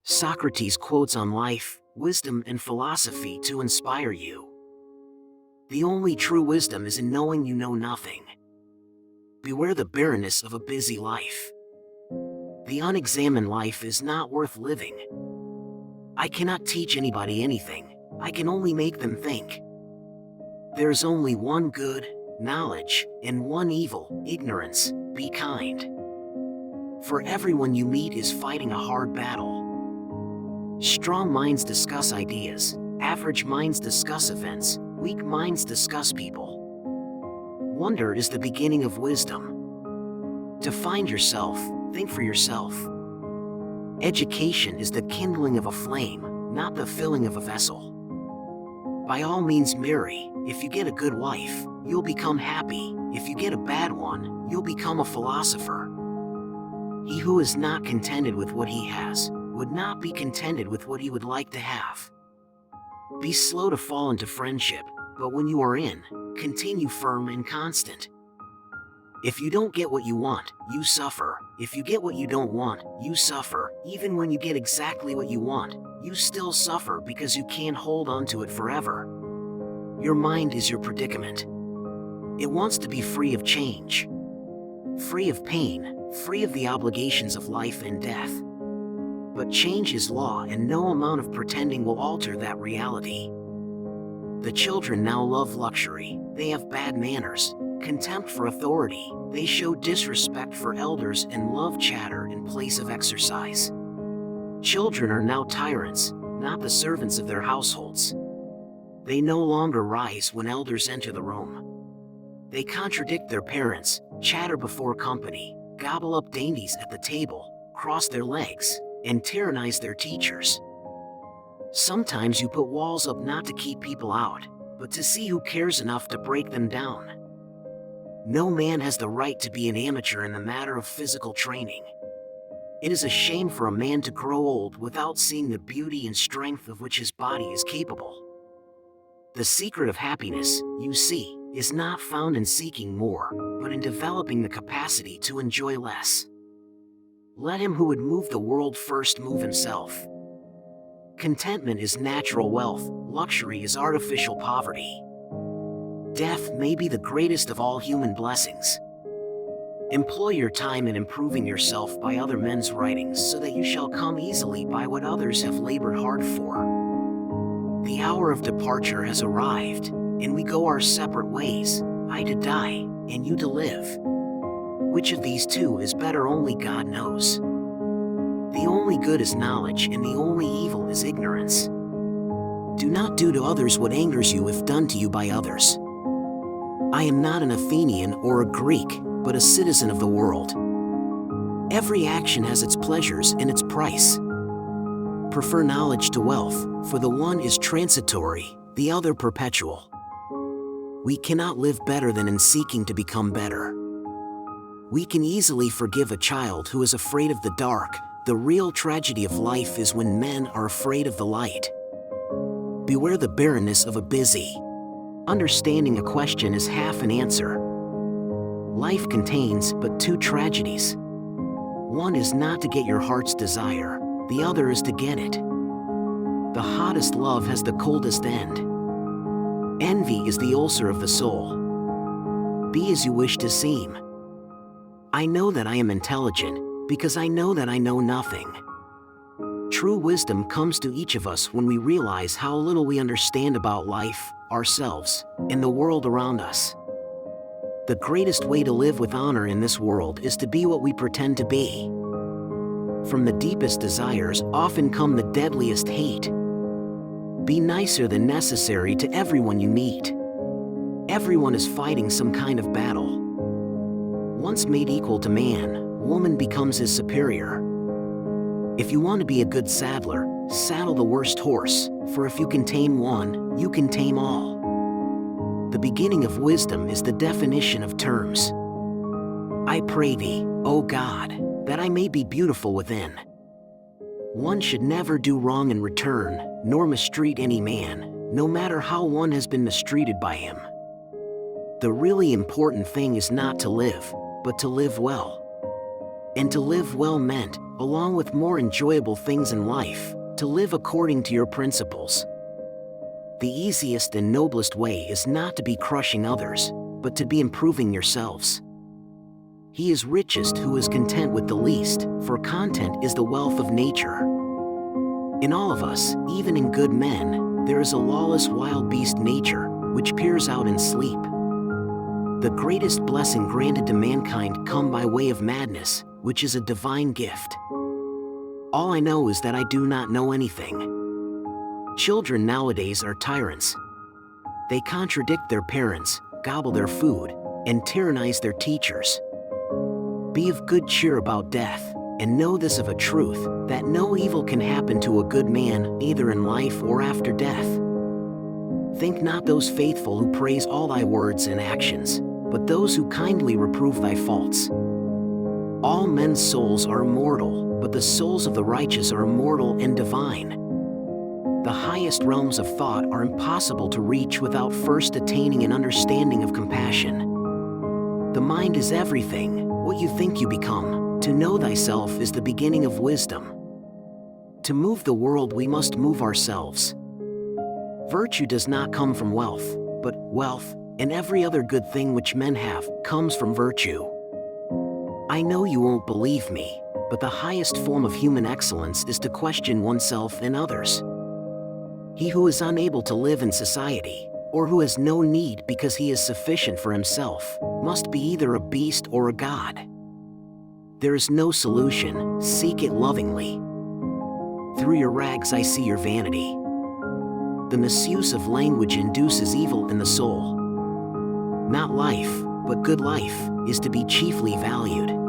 Socrates quotes on life, wisdom, and philosophy to inspire you. The only true wisdom is in knowing you know nothing. Beware the barrenness of a busy life. The unexamined life is not worth living. I cannot teach anybody anything, I can only make them think. There is only one good, knowledge, and one evil, ignorance. Be kind. For everyone you meet is fighting a hard battle. Strong minds discuss ideas, average minds discuss events, weak minds discuss people. Wonder is the beginning of wisdom. To find yourself, think for yourself. Education is the kindling of a flame, not the filling of a vessel. By all means marry. If you get a good wife, you'll become happy. If you get a bad one, you'll become a philosopher. He who is not contented with what he has, would not be contented with what he would like to have. Be slow to fall into friendship, but when you are in, continue firm and constant. If you don't get what you want, you suffer. If you get what you don't want, you suffer. Even when you get exactly what you want, you still suffer because you can't hold on to it forever. Your mind is your predicament. It wants to be free of change, free of pain, free of the obligations of life and death. But change is law, and no amount of pretending will alter that reality. The children now love luxury. They have bad manners, contempt for authority. They show disrespect for elders and love chatter in place of exercise. Children are now tyrants, not the servants of their households. They no longer rise when elders enter the room. They contradict their parents, chatter before company, gobble up dainties at the table, cross their legs, and tyrannize their teachers. Sometimes you put walls up not to keep people out, but to see who cares enough to break them down. No man has the right to be an amateur in the matter of physical training. It is a shame for a man to grow old without seeing the beauty and strength of which his body is capable. The secret of happiness, you see, is not found in seeking more, but in developing the capacity to enjoy less. Let him who would move the world first move himself. Contentment is natural wealth, luxury is artificial poverty. Death may be the greatest of all human blessings. Employ your time in improving yourself by other men's writings so that you shall come easily by what others have labored hard for. The hour of departure has arrived, and we go our separate ways, I to die, and you to live. Which of these two is better only God knows. The only good is knowledge, and the only evil is ignorance. Do not do to others what angers you if done to you by others. I am not an Athenian or a Greek, but a citizen of the world. Every action has its pleasures and its price. Prefer knowledge to wealth, for the one is transitory, the other perpetual. We cannot live better than in seeking to become better. We can easily forgive a child who is afraid of the dark. The real tragedy of life is when men are afraid of the light. Beware the barrenness of a busy. Understanding a question is half an answer. Life contains but two tragedies. One is not to get your heart's desire, the other is to get it. The hottest love has the coldest end. Envy is the ulcer of the soul. Be as you wish to seem. I know that I am intelligent, because I know that I know nothing. True wisdom comes to each of us when we realize how little we understand about life, ourselves, and the world around us. The greatest way to live with honor in this world is to be what we pretend to be. From the deepest desires often come the deadliest hate. Be nicer than necessary to everyone you meet. Everyone is fighting some kind of battle. Once made equal to man, woman becomes his superior. If you want to be a good saddler, saddle the worst horse, for if you can tame one, you can tame all. The beginning of wisdom is the definition of terms. I pray thee, O God, that I may be beautiful within. One should never do wrong in return, nor mistreat any man, no matter how one has been mistreated by him. The really important thing is not to live, but to live well. And to live well meant along with more enjoyable things in life, to live according to your principles. The easiest and noblest way is not to be crushing others, but to be improving yourselves. He is richest who is content with the least, for content is the wealth of nature. In all of us, even in good men, there is a lawless wild beast nature, which peers out in sleep. The greatest blessing granted to mankind come by way of madness, which is a divine gift. All I know is that I do not know anything. Children nowadays are tyrants. They contradict their parents, gobble their food, and tyrannize their teachers. Be of good cheer about death, and know this of a truth, that no evil can happen to a good man, either in life or after death. Think not those faithful who praise all thy words and actions, but those who kindly reprove thy faults. All men's souls are immortal, but the souls of the righteous are immortal and divine. The highest realms of thought are impossible to reach without first attaining an understanding of compassion. The mind is everything, what you think you become. To know thyself is the beginning of wisdom. To move the world we must move ourselves. Virtue does not come from wealth, but wealth, and every other good thing which men have, comes from virtue. I know you won't believe me, but the highest form of human excellence is to question oneself and others. He who is unable to live in society, or who has no need because he is sufficient for himself, must be either a beast or a god. There is no solution, seek it lovingly. Through your rags I see your vanity. The misuse of language induces evil in the soul. Not life, but good life, is to be chiefly valued.